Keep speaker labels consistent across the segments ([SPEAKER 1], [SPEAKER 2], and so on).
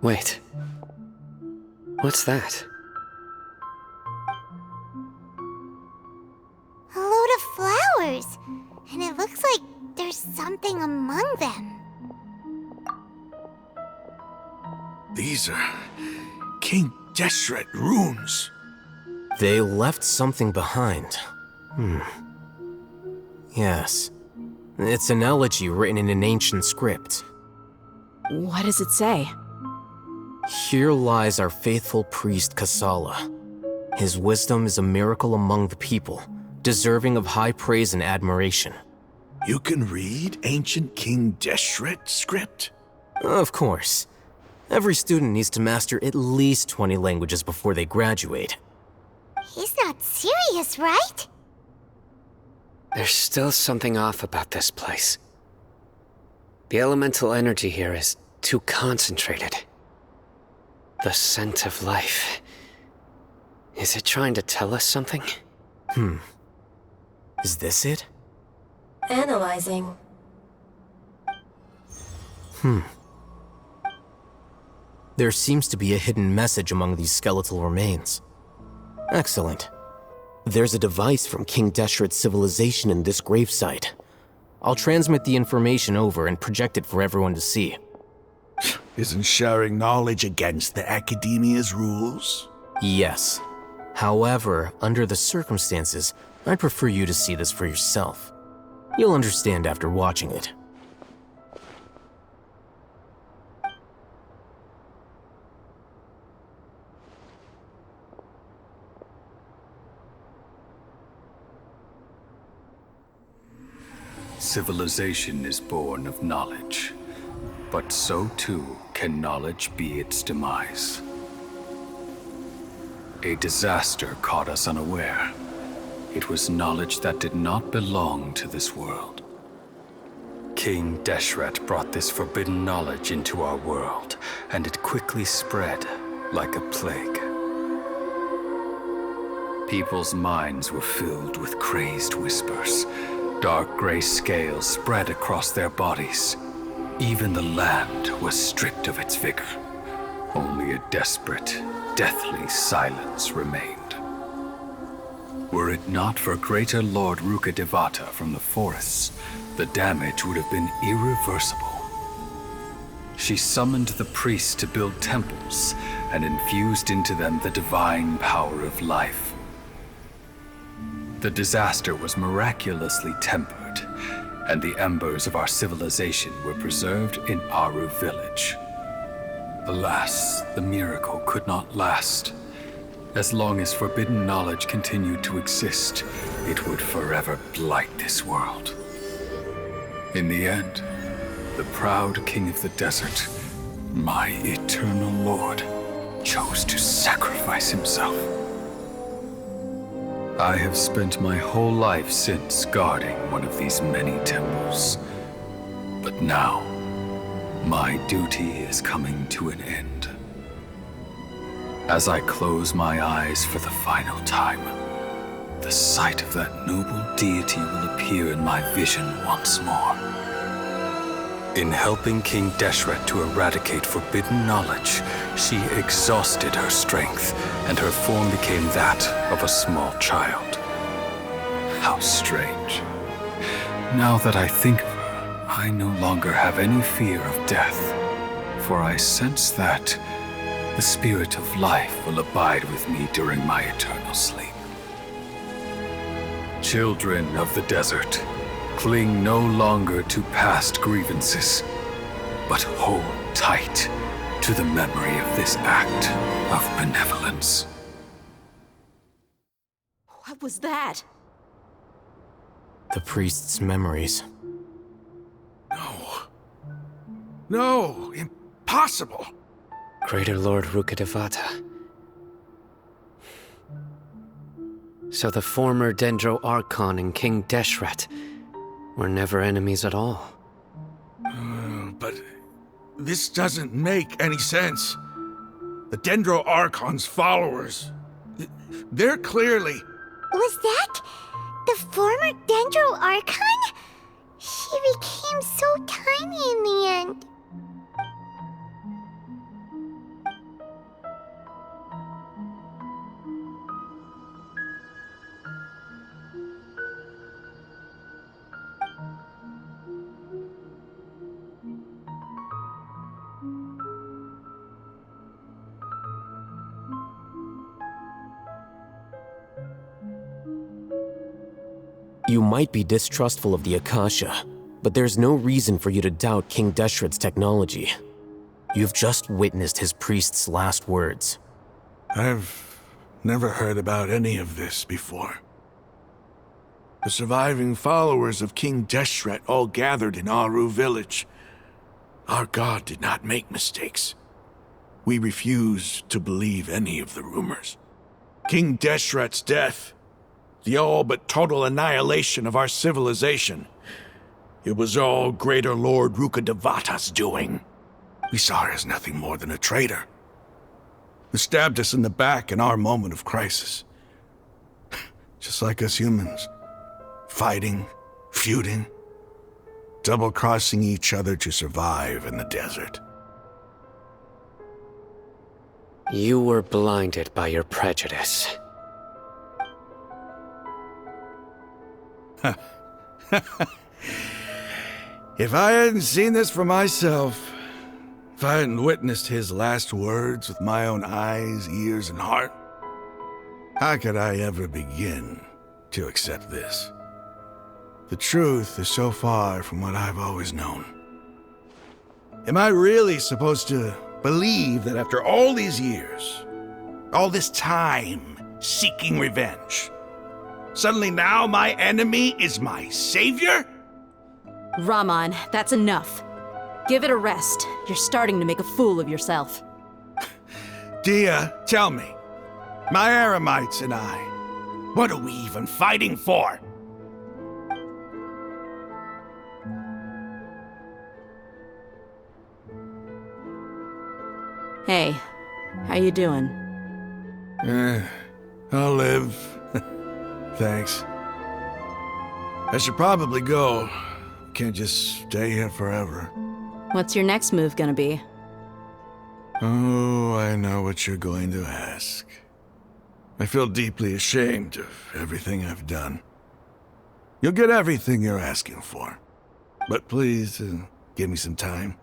[SPEAKER 1] Wait. What's that?
[SPEAKER 2] A load of flowers. And it looks like there's something among them.
[SPEAKER 3] These are King Deshret runes.
[SPEAKER 4] They left something behind. Yes. It's an elegy written in an ancient script.
[SPEAKER 5] What does it say?
[SPEAKER 4] Here lies our faithful priest Kasala. His wisdom is a miracle among the people, deserving of high praise and admiration.
[SPEAKER 3] You can read ancient King Deshret script?
[SPEAKER 4] Of course. Every student needs to master at least 20 languages before they graduate.
[SPEAKER 2] He's not serious, right?
[SPEAKER 1] There's still something off about this place. The elemental energy here is too concentrated. The scent of life. Is it trying to tell us something?
[SPEAKER 4] Is this it?
[SPEAKER 6] Analyzing.
[SPEAKER 4] There seems to be a hidden message among these skeletal remains. Excellent. There's a device from King Deshret's civilization in this gravesite. I'll transmit the information over and project it for everyone to see.
[SPEAKER 3] Isn't sharing knowledge against the Academia's rules?
[SPEAKER 4] Yes. However, under the circumstances, I'd prefer you to see this for yourself. You'll understand after watching it.
[SPEAKER 7] Civilization is born of knowledge, but so too can knowledge be its demise. A disaster caught us unaware. It was knowledge that did not belong to this world. King Deshret brought this forbidden knowledge into our world, and it quickly spread like a plague. People's minds were filled with crazed whispers. Dark gray scales spread across their bodies. Even the land was stripped of its vigor. Only a desperate, deathly silence remained. Were it not for greater Lord Rukkhadevata from the forests, the damage would have been irreversible. She summoned the priests to build temples and infused into them the divine power of life. The disaster was miraculously tempered, and the embers of our civilization were preserved in Aru village. Alas, the miracle could not last. As long as forbidden knowledge continued to exist, it would forever blight this world. In the end, the proud king of the desert, my eternal lord, chose to sacrifice himself. I have spent my whole life since guarding one of these many temples. But now, my duty is coming to an end. As I close my eyes for the final time, the sight of that noble deity will appear in my vision once more. In helping King Deshret to eradicate forbidden knowledge, she exhausted her strength, and her form became that of a small child. How strange. Now that I think of her, I no longer have any fear of death, for I sense that the spirit of life will abide with me during my eternal sleep. Children of the desert, cling no longer to past grievances, but hold tight to the memory of this act of benevolence.
[SPEAKER 5] What was that?
[SPEAKER 4] The priest's memories.
[SPEAKER 3] No, impossible.
[SPEAKER 1] Greater Lord Rukkhadevata. So the former Dendro Archon and King Deshret were never enemies at all.
[SPEAKER 3] But this doesn't make any sense. The Dendro Archon's followers, they're clearly...
[SPEAKER 2] Was that the former Dendro Archon? He became so tiny in the end.
[SPEAKER 4] You might be distrustful of the Akasha, but there's no reason for you to doubt King Deshret's technology. You've just witnessed his priest's last words.
[SPEAKER 3] I've never heard about any of this before. The surviving followers of King Deshret all gathered in Aru village. Our god did not make mistakes. We refuse to believe any of the rumors. King Deshret's death, the all but total annihilation of our civilization, it was all Greater Lord Rukkhadevata's doing. We saw her as nothing more than a traitor, who stabbed us in the back in our moment of crisis. Just like us humans. Fighting, feuding, double-crossing each other to survive in the desert.
[SPEAKER 1] You were blinded by your prejudice.
[SPEAKER 3] If I hadn't seen this for myself, if I hadn't witnessed his last words with my own eyes, ears, and heart, how could I ever begin to accept this? The truth is so far from what I've always known. Am I really supposed to believe that after all these years, all this time seeking revenge, suddenly now my enemy is my savior?
[SPEAKER 5] Raman, that's enough. Give it a rest. You're starting to make a fool of yourself.
[SPEAKER 3] Dia, tell me, my Aramites and I, what are we even fighting for?
[SPEAKER 5] Hey, how you doing?
[SPEAKER 3] I'll live. Thanks. I should probably go. Can't just stay here forever.
[SPEAKER 5] What's your next move gonna be?
[SPEAKER 3] Oh, I know what you're going to ask. I feel deeply ashamed of everything I've done. You'll get everything you're asking for. But please, give me some time.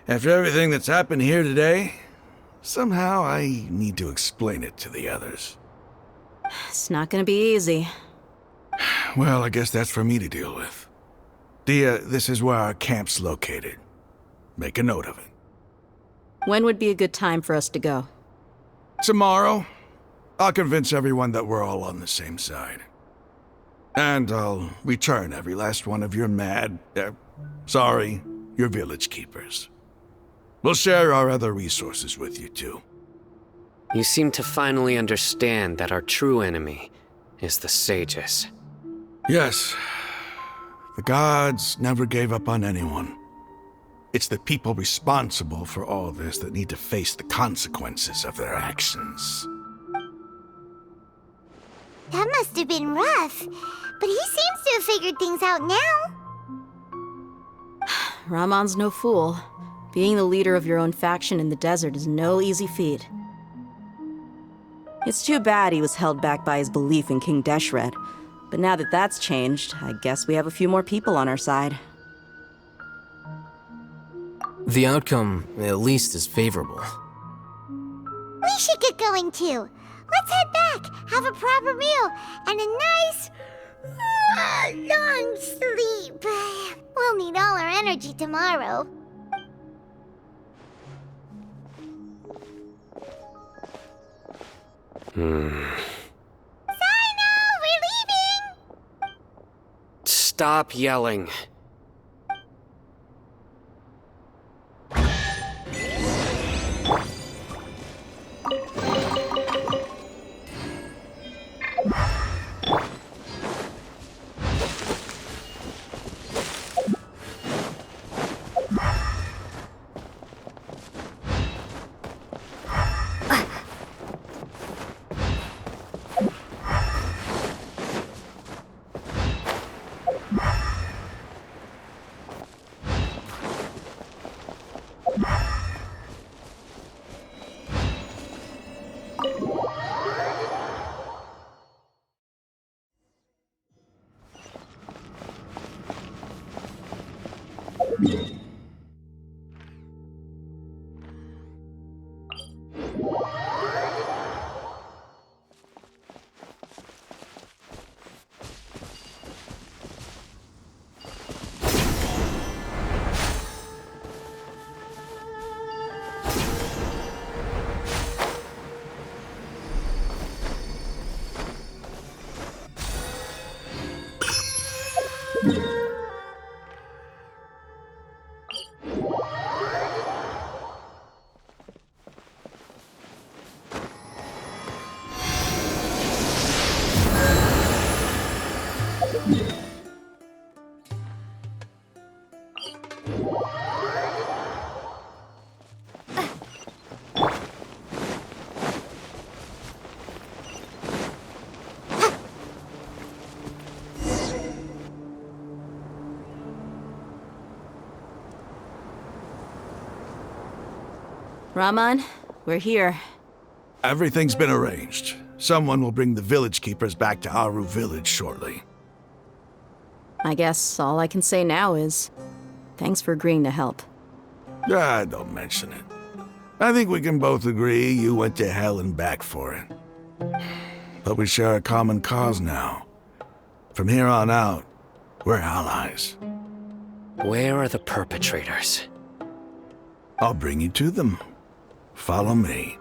[SPEAKER 3] After everything that's happened here today, somehow I need to explain it to the others.
[SPEAKER 5] It's not gonna be easy.
[SPEAKER 3] Well, I guess that's for me to deal with. Dia, this is where our camp's located. Make a note of it.
[SPEAKER 5] When would be a good time for us to go?
[SPEAKER 3] Tomorrow, I'll convince everyone that we're all on the same side. And I'll return every last one of your your village keepers. We'll share our other resources with you, too.
[SPEAKER 1] You seem to finally understand that our true enemy is the sages.
[SPEAKER 3] Yes. The gods never gave up on anyone. It's the people responsible for all this that need to face the consequences of their actions.
[SPEAKER 2] That must have been rough, but he seems to have figured things out now.
[SPEAKER 5] Raman's no fool. Being the leader of your own faction in the desert is no easy feat. It's too bad he was held back by his belief in King Deshret. But now that that's changed, I guess we have a few more people on our side.
[SPEAKER 4] The outcome, at least, is favorable.
[SPEAKER 2] We should get going too. Let's head back, have a proper meal, and a nice, long sleep. We'll need all our energy tomorrow. We're leaving!
[SPEAKER 1] Stop yelling.
[SPEAKER 5] Rahman, we're here.
[SPEAKER 3] Everything's been arranged. Someone will bring the village keepers back to Aru village shortly.
[SPEAKER 5] I guess all I can say now is thanks for agreeing to help.
[SPEAKER 3] Ah, don't mention it. I think we can both agree you went to hell and back for it. But we share a common cause now. From here on out, we're allies.
[SPEAKER 1] Where are the perpetrators?
[SPEAKER 3] I'll bring you to them. Follow me.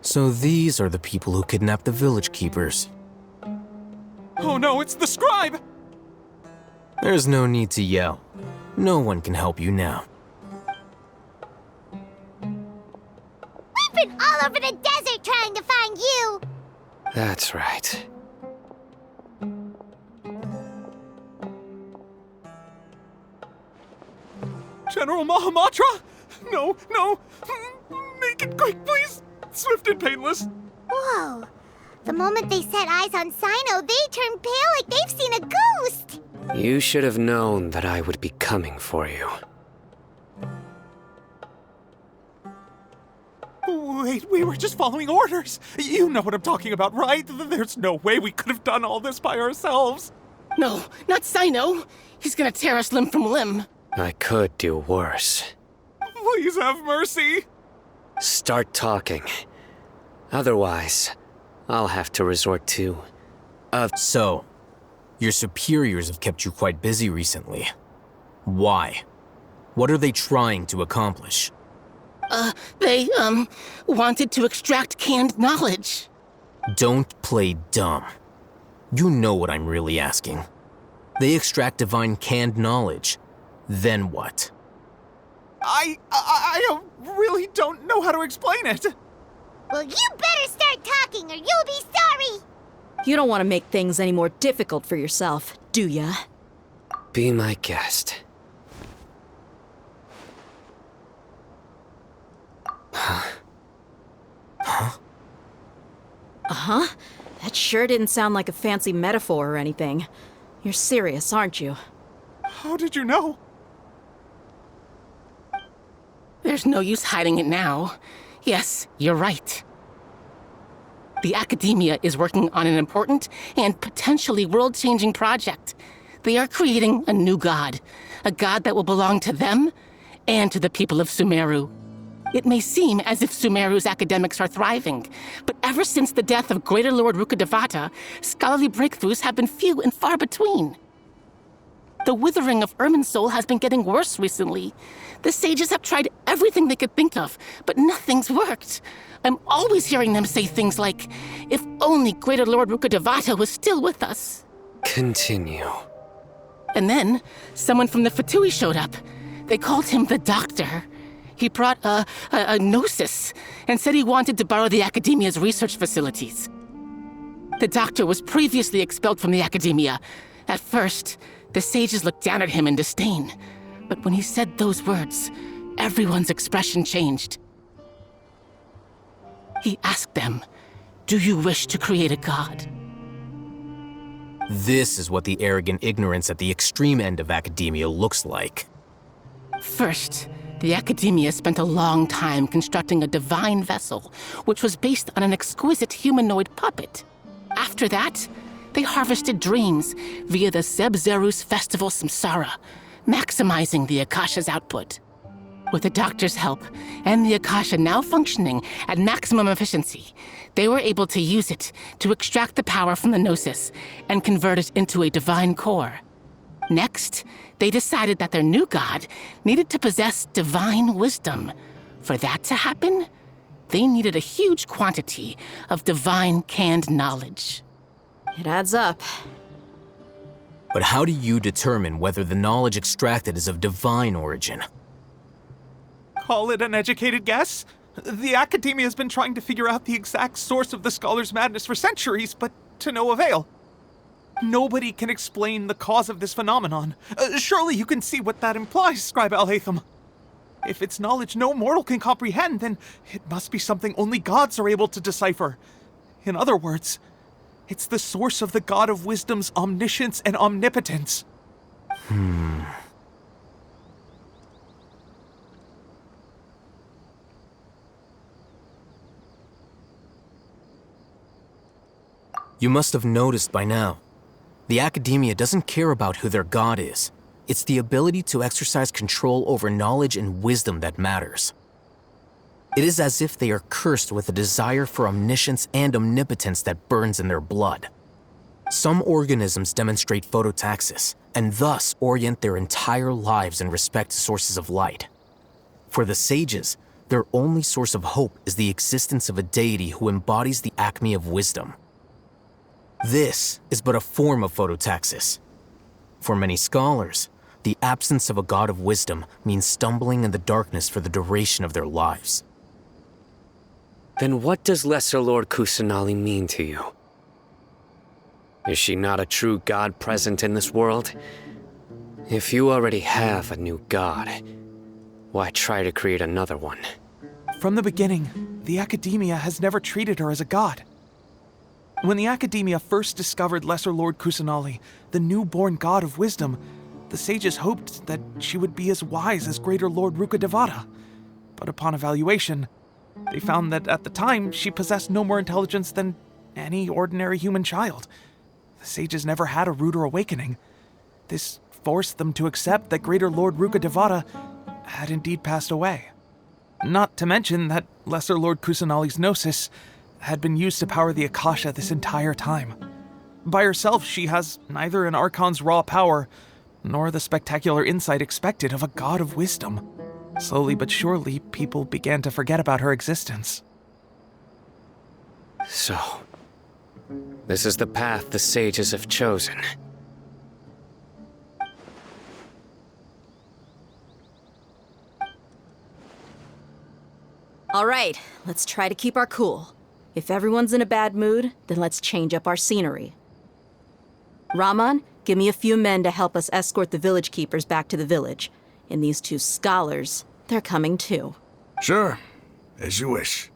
[SPEAKER 4] So these are the people who kidnapped the village keepers.
[SPEAKER 8] Oh no, it's the scribe!
[SPEAKER 4] There's no need to yell. No one can help you now.
[SPEAKER 2] We've been all over the desert trying to find you!
[SPEAKER 1] That's right.
[SPEAKER 8] General Mahamatra? No, no! Make it quick, please! Swift and painless!
[SPEAKER 2] Whoa. The moment they set eyes on Sino, they turn pale like they've seen a ghost!
[SPEAKER 1] You should have known that I would be coming for you.
[SPEAKER 8] Wait, we were just following orders! You know what I'm talking about, right? There's no way we could have done all this by ourselves!
[SPEAKER 9] No, not Sino! He's gonna tear us limb from limb!
[SPEAKER 1] I could do worse.
[SPEAKER 8] Please have mercy!
[SPEAKER 1] Start talking. Otherwise, I'll have to resort to...
[SPEAKER 4] So, your superiors have kept you quite busy recently. Why? What are they trying to accomplish?
[SPEAKER 9] They, wanted to extract canned knowledge.
[SPEAKER 4] Don't play dumb. You know what I'm really asking. They extract divine canned knowledge. Then what?
[SPEAKER 8] I really don't know how to explain it!
[SPEAKER 2] Well, you better start talking or you'll be sorry!
[SPEAKER 5] You don't want to make things any more difficult for yourself, do ya?
[SPEAKER 1] Be my guest.
[SPEAKER 5] Uh-huh. That sure didn't sound like a fancy metaphor or anything. You're serious, aren't you?
[SPEAKER 8] How did you know?
[SPEAKER 9] There's no use hiding it now. Yes, you're right. The Academia is working on an important and potentially world-changing project. They are creating a new god. A god that will belong to them and to the people of Sumeru. It may seem as if Sumeru's academics are thriving, but ever since the death of Greater Lord Rukkhadevata, scholarly breakthroughs have been few and far between. The withering of Irminsul has been getting worse recently. The sages have tried everything they could think of, but nothing's worked. I'm always hearing them say things like, if only Greater Lord Rukkhadevata was still with us.
[SPEAKER 1] Continue.
[SPEAKER 9] And then, someone from the Fatui showed up. They called him the Doctor. He brought a gnosis and said he wanted to borrow the Academia's research facilities. The Doctor was previously expelled from the Academia. At first, the sages looked down at him in disdain. But when he said those words, everyone's expression changed. He asked them, "Do you wish to create a god?"
[SPEAKER 4] This is what the arrogant ignorance at the extreme end of academia looks like.
[SPEAKER 9] First, the Academia spent a long time constructing a divine vessel, which was based on an exquisite humanoid puppet. After that, they harvested dreams via the Zeb-Zerus Festival Samsara, maximizing the Akasha's output. With the Doctor's help, and the Akasha now functioning at maximum efficiency, they were able to use it to extract the power from the Gnosis and convert it into a divine core. Next, they decided that their new god needed to possess divine wisdom. For that to happen, they needed a huge quantity of divine canned knowledge.
[SPEAKER 5] It adds up.
[SPEAKER 4] But how do you determine whether the knowledge extracted is of divine origin?
[SPEAKER 8] Call it an educated guess? The Academia has been trying to figure out the exact source of the Scholar's madness for centuries, but to no avail. Nobody can explain the cause of this phenomenon. Surely you can see what that implies, Scribe Al-Haytham. If it's knowledge no mortal can comprehend, then it must be something only gods are able to decipher. In other words, it's the source of the God of Wisdom's omniscience and omnipotence.
[SPEAKER 4] You must have noticed by now. The Academia doesn't care about who their god is. It's the ability to exercise control over knowledge and wisdom that matters. It is as if they are cursed with a desire for omniscience and omnipotence that burns in their blood. Some organisms demonstrate phototaxis, and thus orient their entire lives in respect to sources of light. For the sages, their only source of hope is the existence of a deity who embodies the acme of wisdom. This is but a form of phototaxis. For many scholars, the absence of a god of wisdom means stumbling in the darkness for the duration of their lives.
[SPEAKER 1] Then what does Lesser Lord Kusanali mean to you? Is she not a true god present in this world? If you already have a new god, why try to create another one?
[SPEAKER 8] From the beginning, the Academia has never treated her as a god. When the Academia first discovered Lesser Lord Kusanali, the newborn god of wisdom, the sages hoped that she would be as wise as Greater Lord Rukkhadevata. But upon evaluation, they found that at the time she possessed no more intelligence than any ordinary human child. The sages never had a ruder awakening. This forced them to accept that Greater Lord Rukkhadevata had indeed passed away. Not to mention that Lesser Lord Kusanali's gnosis had been used to power the Akasha this entire time. By herself, she has neither an Archon's raw power, nor the spectacular insight expected of a god of wisdom. Slowly but surely, people began to forget about her existence.
[SPEAKER 1] So, this is the path the sages have chosen.
[SPEAKER 5] All right, let's try to keep our cool. If everyone's in a bad mood, then let's change up our scenery. Raman, give me a few men to help us escort the village keepers back to the village. And these two scholars, they're coming too.
[SPEAKER 3] Sure, as you wish.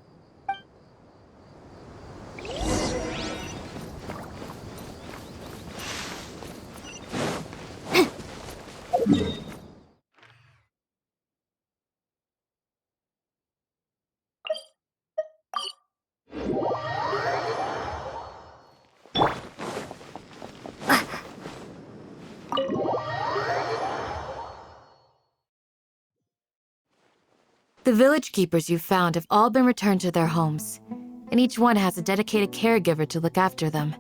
[SPEAKER 10] The village keepers you found have all been returned to their homes, and each one has a dedicated caregiver to look after them.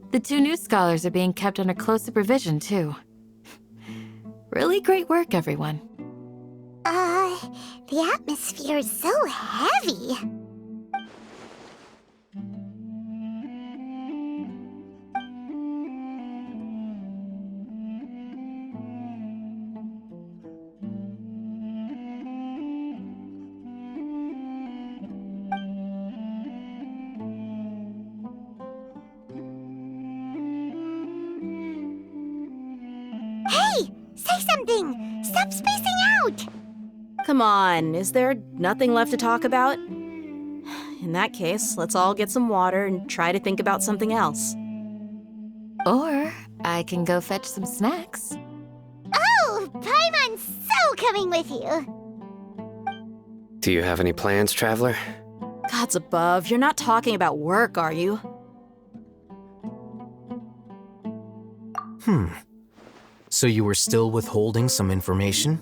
[SPEAKER 10] The two new scholars are being kept under close supervision, too. Really great work, everyone.
[SPEAKER 2] The atmosphere is so heavy. Say something! Stop spacing out!
[SPEAKER 5] Come on, is there nothing left to talk about? In that case, let's all get some water and try to think about something else.
[SPEAKER 10] Or I can go fetch some snacks.
[SPEAKER 2] Oh, Paimon's so coming with you!
[SPEAKER 1] Do you have any plans, traveler?
[SPEAKER 5] Gods above, you're not talking about work, are you?
[SPEAKER 4] So you were still withholding some information?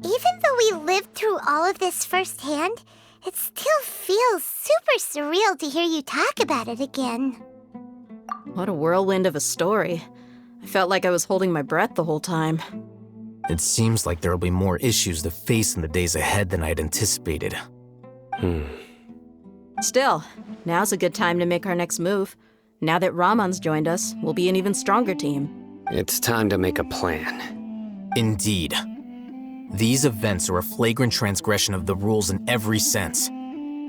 [SPEAKER 2] Even though we lived through all of this firsthand, it still feels super surreal to hear you talk about it again.
[SPEAKER 5] What a whirlwind of a story. I felt like I was holding my breath the whole time.
[SPEAKER 4] It seems like there'll be more issues to face in the days ahead than I'd anticipated.
[SPEAKER 5] Still, now's a good time to make our next move. Now that Ramon's joined us, we'll be an even stronger team.
[SPEAKER 1] It's time to make a plan.
[SPEAKER 4] Indeed. These events are a flagrant transgression of the rules in every sense.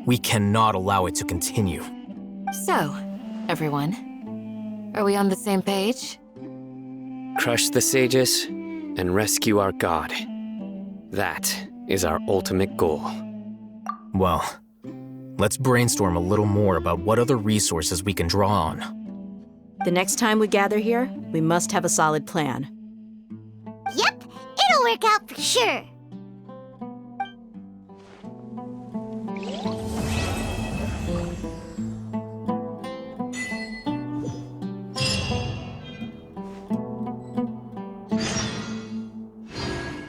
[SPEAKER 4] We cannot allow it to continue.
[SPEAKER 10] So, everyone, are we on the same page?
[SPEAKER 1] Crush the sages and rescue our god. That is our ultimate goal.
[SPEAKER 4] Well, let's brainstorm a little more about what other resources we can draw on.
[SPEAKER 5] The next time we gather here, we must have a solid plan.
[SPEAKER 2] Yep, it'll work out for sure.